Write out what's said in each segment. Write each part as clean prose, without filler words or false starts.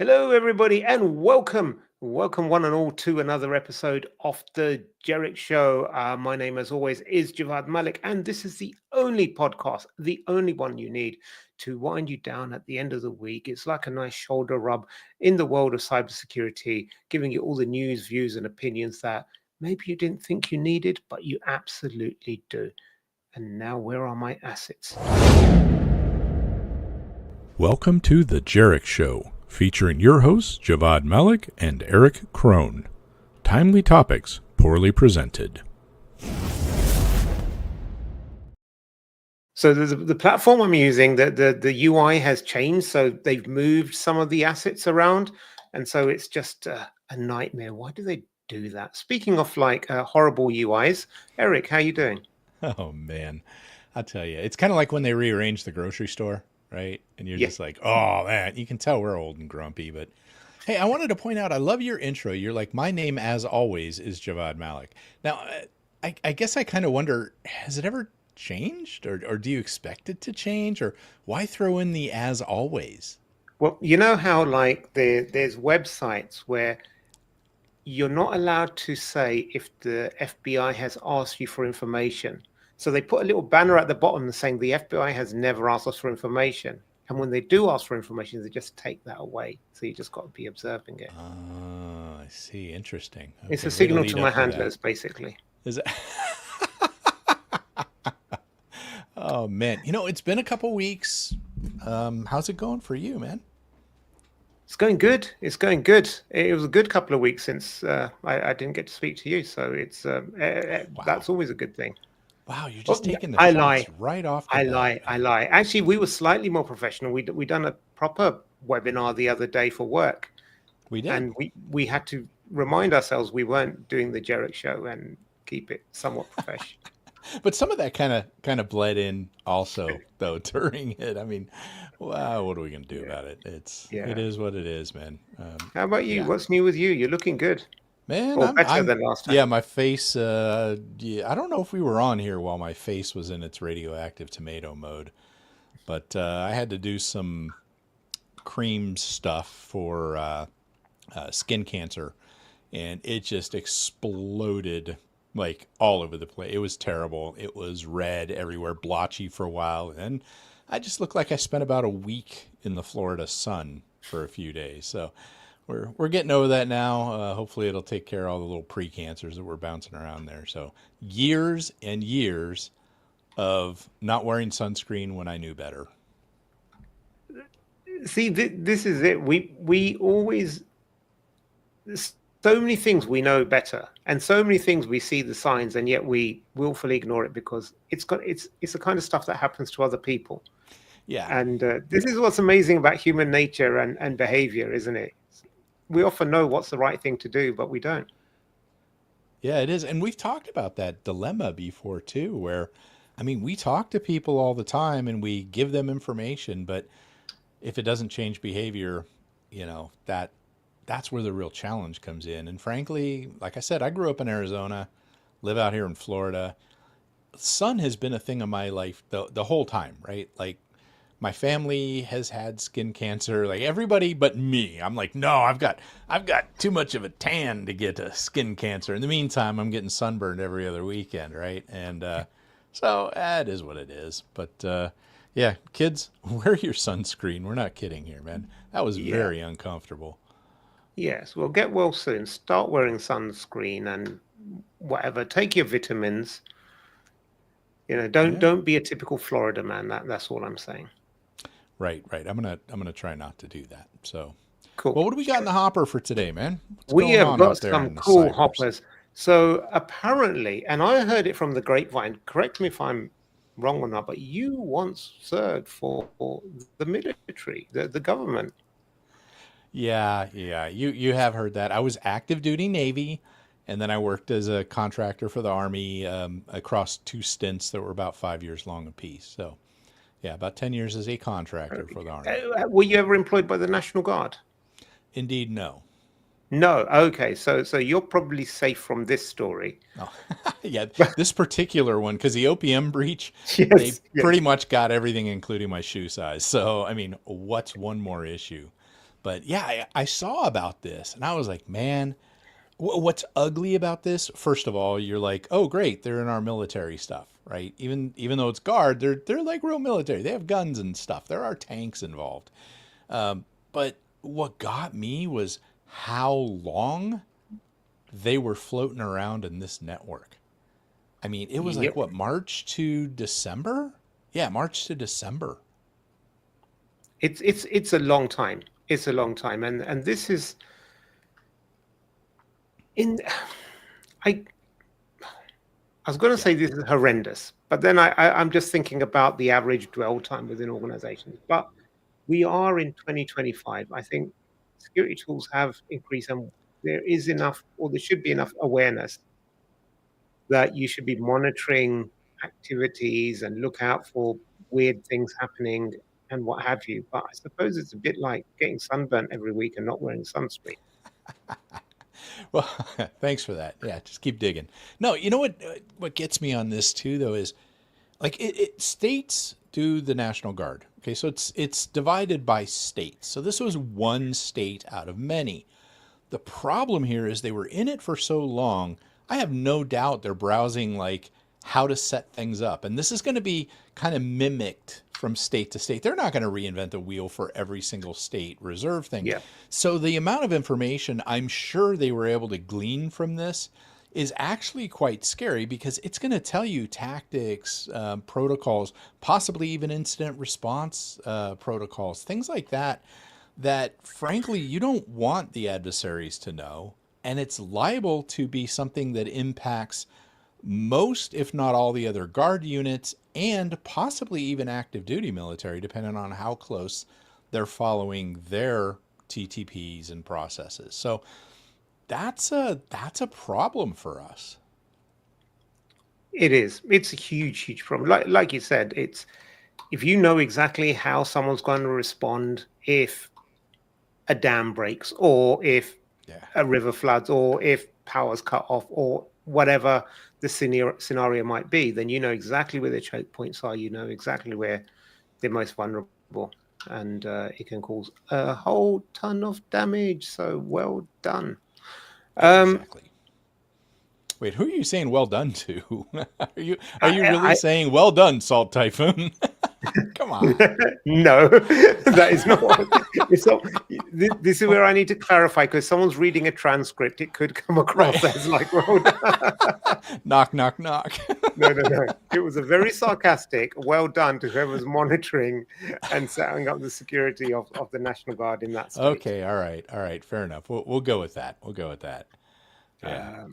Hello, everybody, and welcome. Welcome, one and all, to another episode of the Jerick Show. My name, as always, is Javad Malik, and this is the only podcast, the only one you need to wind you down at the end of the week. It's like a nice shoulder rub in the world of cybersecurity, giving you all the news, views, and opinions that maybe you didn't think you needed, but you absolutely do. And now, where are my assets? Welcome to the Jerick Show, featuring your hosts, Javad Malik and Eric Krohn. Timely topics, poorly presented. So the platform I'm using, the UI has changed. So they've moved some of the assets around. And so it's just a nightmare. Why do they do that? Speaking of horrible UIs, Eric, how you doing? Oh, man. I'll tell you, it's kind of like when they rearrange the grocery store, right? And you're just like, oh, man, you can tell we're old and grumpy. But hey, I wanted to point out, I love your intro. You're like, my name, as always, is Javad Malik. Now, I guess I kind of wonder, has it ever changed, or do you expect it to change, or why throw in the as always? Well, you know how there's websites where you're not allowed to say if the FBI has asked you for information. So they put a little banner at the bottom saying the FBI has never asked us for information. And when they do ask for information, they just take that away. So you just got to be observing it. Oh, I see. Interesting. Okay, it's a signal to my handlers, basically. Is it? Oh, man. You know, it's been a couple weeks. How's it going for you, man? It's going good. It's going good. It was a good couple of weeks since I didn't get to speak to you. So it's Wow. That's always a good thing. Wow, you're just taking the shots right off the bat. I lie. Actually, we were slightly more professional. We done a proper webinar the other day for work. We did. And we had to remind ourselves we weren't doing the Jerick Show and keep it somewhat professional. But some of that kind of bled in also, though, during it. I mean, wow, what are we going to do about it? It is what it is, man. How about you? What's new with you? You're looking good. Man, I'm better than last time. Yeah, my face, I don't know if we were on here while my face was in its radioactive tomato mode, but I had to do some cream stuff for skin cancer, and it just exploded like all over the place. It was terrible. It was red everywhere, blotchy for a while, and I just looked like I spent about a week in the Florida sun for a few days. So we're getting over that now. Hopefully it'll take care of all the little pre-cancers that were bouncing around there. So years and years of not wearing sunscreen when I knew better. See, this is it. We always, so many things we know better, and so many things we see the signs, and yet we willfully ignore it because it's the kind of stuff that happens to other people. Yeah. And this is what's amazing about human nature and behavior, isn't it? We often know what's the right thing to do, but we don't. Yeah, it is. And we've talked about that dilemma before too, where, I mean, we talk to people all the time and we give them information, but if it doesn't change behavior, you know, that's where the real challenge comes in. And frankly, like I said, I grew up in Arizona, live out here in Florida. Sun has been a thing of my life the whole time, right? Like, my family has had skin cancer, like everybody but me. I'm like, no, I've got too much of a tan to get a skin cancer. In the meantime, I'm getting sunburned every other weekend, right? And so it is what it is. But yeah, kids, wear your sunscreen. We're not kidding here, man. That was very uncomfortable. Yes, well, get well soon. Start wearing sunscreen and whatever. Take your vitamins. You know, don't be a typical Florida man. That's all I'm saying. Right. I'm gonna try not to do that. So cool. Well, what do we got in the hopper for today, man? We have got some cool hoppers. So apparently, and I heard it from the grapevine, correct me if I'm wrong or not, but you once served for the military, the government. Yeah. You have heard that. I was active duty Navy, and then I worked as a contractor for the Army across 2 stints that were about 5 years long apiece. So yeah, about 10 years as a contractor for the Army. Were you ever employed by the National Guard? Indeed, no. No. Okay. So you're probably safe from this story. Oh. Yeah, this particular one, because the OPM breach, they pretty much got everything, including my shoe size. So, I mean, what's one more issue? But yeah, I saw about this and I was like, man, what's ugly about this? First of all, you're like, oh great, they're in our military stuff, right? Even though it's guard, they're like real military. They have guns and stuff. There are tanks involved. But what got me was how long they were floating around in this network. I mean, it was like Yep. what, March to December? Yeah, March to December. It's a long time. It's a long time, and this is in. I I was going to Yeah. say this is horrendous, but then I'm just thinking about the average dwell time within organizations. But we are in 2025. I think security tools have increased, and there is enough, or there should be enough awareness that you should be monitoring activities and look out for weird things happening and what have you. But I suppose it's a bit like getting sunburnt every week and not wearing sunscreen. Well, thanks for that. Yeah, just keep digging. No, you know what gets me on this too though is like states do the National Guard. Okay, so it's divided by states. So this was one state out of many. The problem here is they were in it for so long. I have no doubt they're browsing like how to set things up. And this is going to be kind of mimicked from state to state. They're not going to reinvent the wheel for every single state reserve thing. Yeah. So the amount of information I'm sure they were able to glean from this is actually quite scary because it's going to tell you tactics, protocols, possibly even incident response protocols, things like that, that frankly you don't want the adversaries to know. And it's liable to be something that impacts most, if not all, the other guard units and possibly even active duty military, depending on how close they're following their TTPs and processes. So that's a problem for us. It is. It's a huge, huge problem. Like you said, it's if you know exactly how someone's going to respond if a dam breaks or if Yeah. a river floods or if power's cut off or whatever the scenario might be, then you know exactly where the choke points are. You know exactly where they're most vulnerable, and it can cause a whole ton of damage. So well done. Exactly. Wait, who are you saying well done to? Are you really saying well done, Salt Typhoon? Come on. No, that is not what it's not. This is where I need to clarify because someone's reading a transcript. It could come across as like, well done. Knock, knock, knock. No. It was a very sarcastic, well done to whoever's monitoring and setting up the security of the National Guard in that state. Okay, all right, fair enough. We'll go with that. We'll go with that. Yeah.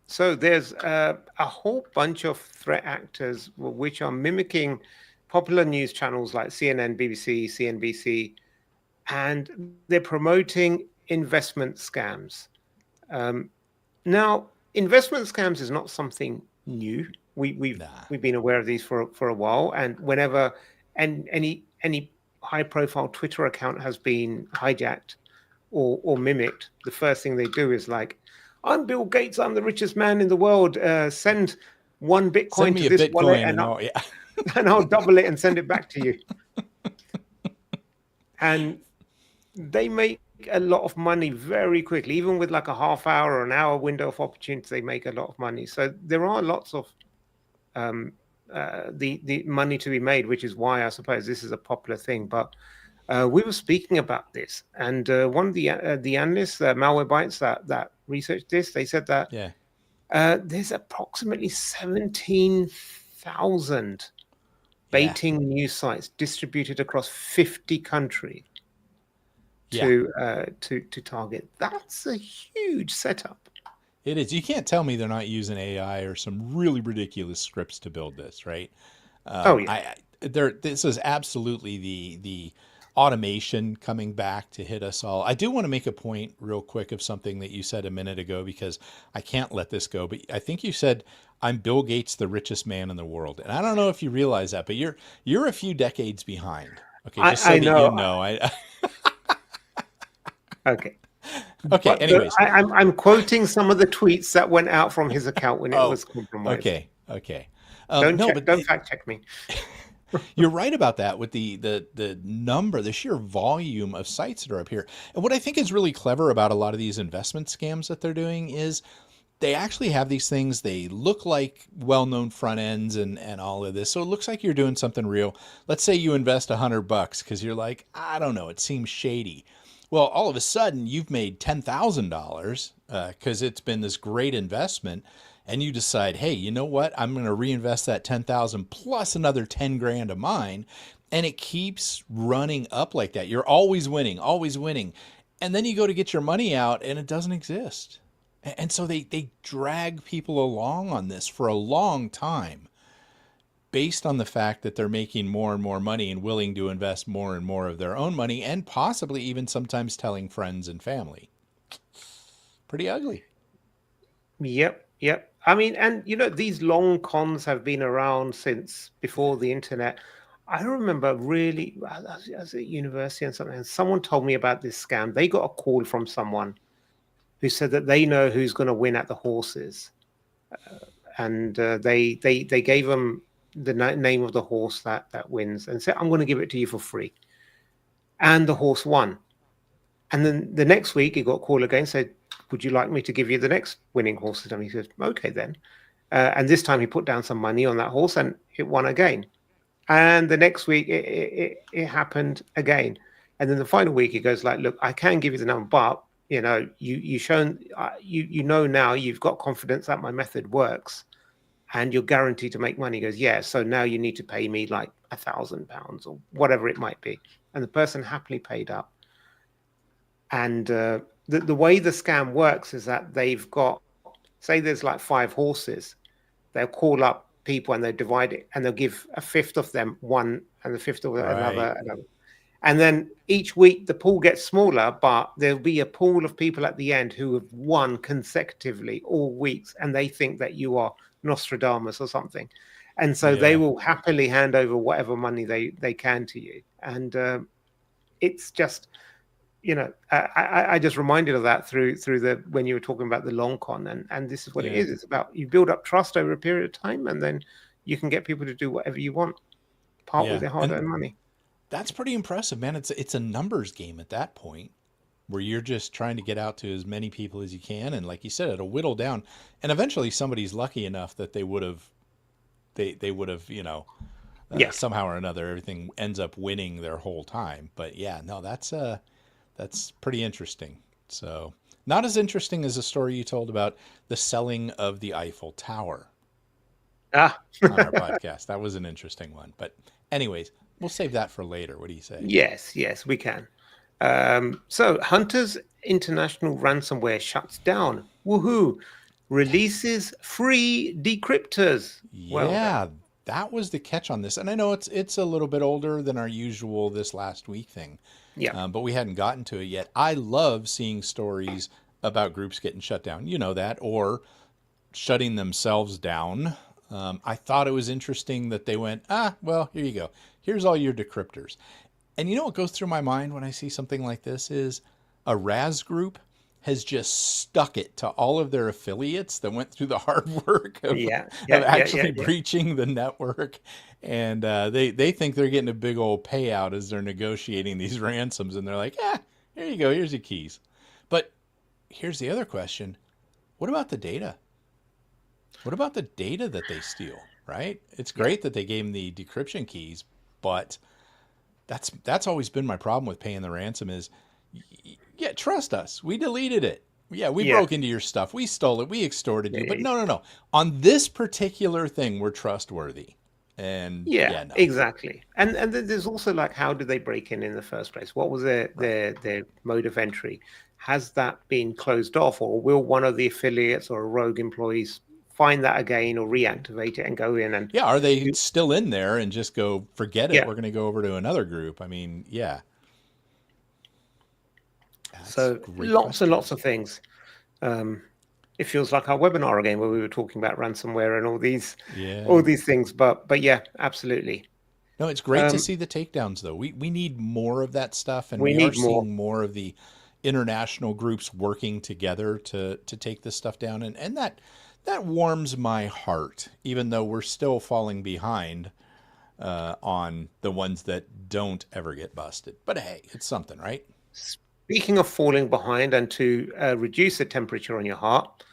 So there's a whole bunch of threat actors which are mimicking popular news channels like CNN, BBC, CNBC, and they're promoting investment scams. Now, investment scams is not something new. We've been aware of these for a while, and whenever any high-profile Twitter account has been hijacked or mimicked, the first thing they do is like, I'm Bill Gates, I'm the richest man in the world. Send one Bitcoin to this wallet and I'll double it and send it back to you. And they make a lot of money very quickly, even with like a half hour or an hour window of opportunity, they make a lot of money. So there are lots of the money to be made, which is why I suppose this is a popular thing. But we were speaking about this, and one of the analysts, Malwarebytes, that researched this, they said that there's approximately 17,000 baiting news sites distributed across 50 countries to target. That's a huge setup. It is. You can't tell me they're not using AI or some really ridiculous scripts to build this, right? This is absolutely the automation coming back to hit us all. I do want to make a point real quick of something that you said a minute ago, because I can't let this go. But I think you said, I'm Bill Gates, the richest man in the world. And I don't know if you realize that, but you're a few decades behind. Okay, just so I know. You know. Okay. Okay. But anyways, I'm quoting some of the tweets that went out from his account when it was compromised. Okay. Don't fact check me. You're right about that with the number, the sheer volume of sites that are up here. And what I think is really clever about a lot of these investment scams that they're doing is they actually have these things. They look like well-known front ends and all of this. So it looks like you're doing something real. Let's say you invest $100 because you're like, I don't know, it seems shady. Well, all of a sudden you've made $10,000 because it's been this great investment, and you decide, hey, you know what? I'm going to reinvest that 10,000 plus another 10 grand of mine, and it keeps running up like that. You're always winning, always winning, and then you go to get your money out, and it doesn't exist. And so they drag people along on this for a long time based on the fact that they're making more and more money and willing to invest more and more of their own money, and possibly even sometimes telling friends and family. Pretty ugly. Yep. I mean, and these long cons have been around since before the internet. I remember really, I was at university and something, and someone told me about this scam. They got a call from someone who said that they know who's going to win at the horses, and they gave them the name of the horse that wins, and said, "I'm going to give it to you for free," and the horse won. And then the next week, he got a call again, said, "Would you like me to give you the next winning horse?" And he said, "Okay, then." And this time he put down some money on that horse, and it won again. And the next week, it happened again. And then the final week, he goes like, "Look, I can give you the number, but you shown you know now you've got confidence that my method works, and you're guaranteed to make money." He goes, "Yeah, so now you need to pay me like £1,000 or whatever it might be." And the person happily paid up. And the way the scam works is that they've got, say there's like 5 horses, they'll call up people and they divide it, and they'll give a fifth of them one and the fifth of another. And then each week the pool gets smaller, but there'll be a pool of people at the end who have won consecutively all weeks, and they think that you are Nostradamus or something. And so they will happily hand over whatever money they can to you. And it's just, I just reminded of that through the when you were talking about the long con, and this is what it is. It's about, you build up trust over a period of time, and then you can get people to do whatever you want, part with their hard-earned money. That's pretty impressive, man. It's a numbers game at that point, where you're just trying to get out to as many people as you can, and like you said, it'll whittle down, and eventually somebody's lucky enough that they would have somehow or another everything ends up winning their whole time. But that's pretty interesting. So, not as interesting as the story you told about the selling of the Eiffel Tower on our podcast. That was an interesting one. But anyways, we'll save that for later. What do you say? Yes, we can. So, Hunter's International Ransomware shuts down. Woohoo! Releases free decryptors. That was the catch on this. And I know it's a little bit older than our usual this last week thing. But we hadn't gotten to it yet. I love seeing stories about groups getting shut down, that, or shutting themselves down. I thought it was interesting that they went, well, here you go. Here's all your decryptors. And what goes through my mind when I see something like this is a RAS group has just stuck it to all of their affiliates that went through the hard work of actually breaching the network. And they think they're getting a big old payout as they're negotiating these ransoms. And they're like, here you go. Here's your keys. But here's the other question. What about the data? What about the data that they steal, right? It's great that they gave them the decryption keys, but that's always been my problem with paying the ransom is, trust us. We deleted it. We broke into your stuff. We stole it. We extorted you. But no. On this particular thing, we're trustworthy. And exactly. And there's also like, how did they break in the first place? What was their mode of entry? Has that been closed off, or will one of the affiliates or rogue employees find that again or reactivate it and go in? And are they still in there and just go, forget it, we're going to go over to another group? I mean, so lots and lots of things. It feels like our webinar again, where we were talking about ransomware and all these things. But absolutely. No, it's great to see the takedowns, though. We need more of that stuff, and we are seeing more of the international groups working together to take this stuff down, and that warms my heart, even though we're still falling behind on the ones that don't ever get busted. But hey, it's something, right? Speaking of falling behind and to reduce the temperature on your heart,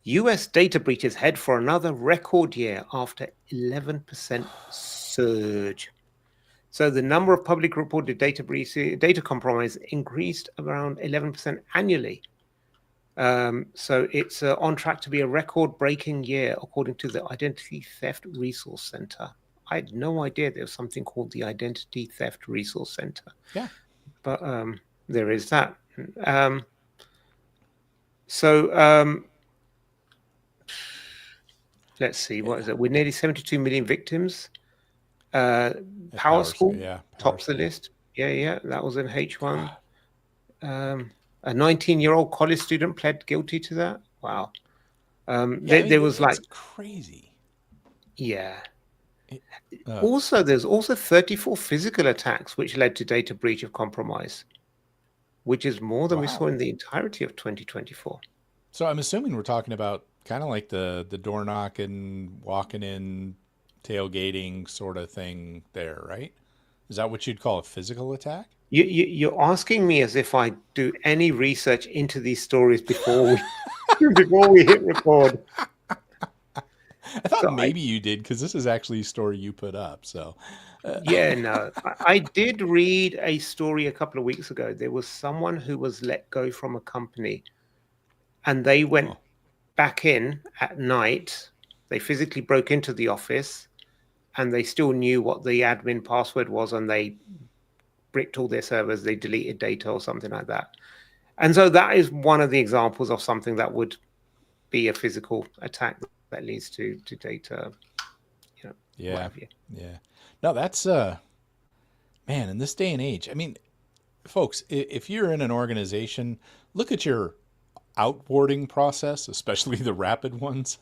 US data breaches head for another record year after 11% surge. So the number of public reported data compromise increased around 11% annually. So it's on track to be a record-breaking year, according to the Identity Theft Resource Center. I had no idea there was something called the Identity Theft Resource Center. Yeah. But there is that. So let's see, what is it? With nearly 72 million victims. Power School tops the list. Yeah, that was in H1. A 19-year-old college student pled guilty to that. Wow. There was like crazy. Yeah. Also, there's also 34 physical attacks which led to data breach of compromise, which is more than we saw in the entirety of 2024. So I'm assuming we're talking about kind of like the door knocking, walking in, tailgating sort of thing there, right? Is that what you'd call a physical attack? You're asking me as if I do any research into these stories before we hit record. I thought maybe you did, because this is actually a story you put up. So yeah, no, I did read a story a couple of weeks ago. There was someone who was let go from a company, and they went back in at night. They physically broke into the office, and they still knew what the admin password was, and they bricked all their servers. They deleted data or something like that. And so that is one of the examples of something that would be a physical attack that leads to data. Yeah. No, that's man, in this day and age, I mean, folks, if you're in an organization, look at your outboarding process, especially the rapid ones,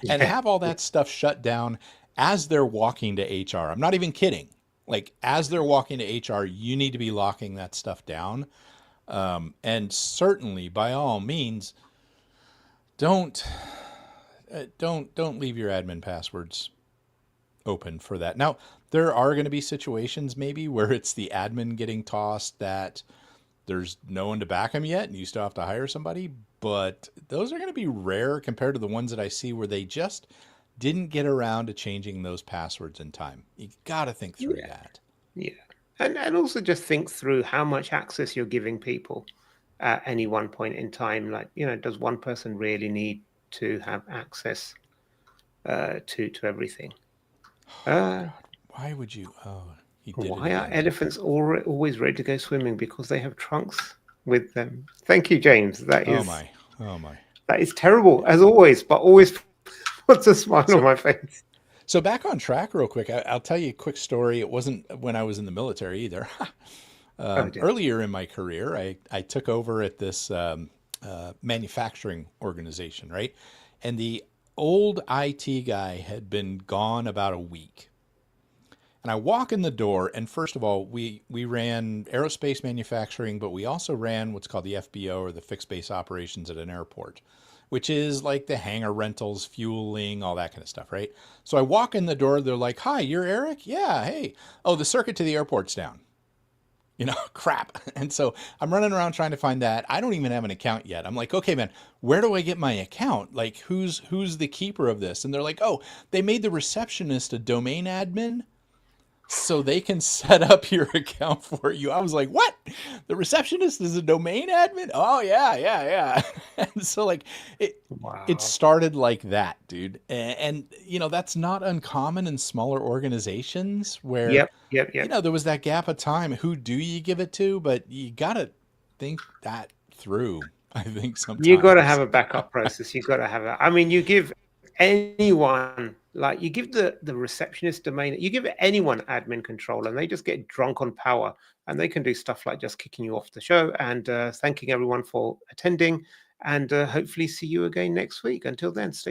and have all that stuff shut down as they're walking to HR. I'm not even kidding. Like, as they're walking to HR, you need to be locking that stuff down. And certainly, by all means, don't leave your admin passwords open for that. Now, there are going to be situations maybe where it's the admin getting tossed that there's no one to back them yet and you still have to hire somebody, but those are going to be rare compared to the ones that I see where they just didn't get around to changing those passwords in time. You got to think through that. Yeah. And also just think through how much access you're giving people at any one point in time. Like, does one person really need to have access to everything? Why would you? Why are elephants always ready to go swimming? Because they have trunks with them. Thank you, James. That is oh my. That is terrible as always, but always puts a smile on my face. So back on track real quick, I'll tell you a quick story. It wasn't when I was in the military either. Earlier in my career, I took over at this manufacturing organization, right? And the old IT guy had been gone about a week. And I walk in the door, and first of all, we ran aerospace manufacturing, but we also ran what's called the FBO, or the fixed base operations at an airport, which is like the hangar rentals, fueling, all that kind of stuff, right? So I walk in the door, they're like, "Hi, you're Eric? Yeah, hey. Oh, the circuit to the airport's down." Crap. And so I'm running around trying to find that. I don't even have an account yet. I'm like, okay, man, where do I get my account? Like, who's the keeper of this? And they're like, oh, they made the receptionist a domain admin so they can set up your account for you. I was like, what? The receptionist is a domain admin? Oh, yeah. And so, like, it started like that, dude. And that's not uncommon in smaller organizations where, there was that gap of time. Who do you give it to? But you got to think that through, I think, sometimes. You got to have a backup process. You got to have you give anyone, like, you give the receptionist domain, you give anyone admin control, and they just get drunk on power, and they can do stuff like just kicking you off the show and thanking everyone for attending, and hopefully see you again next week. Until then, stay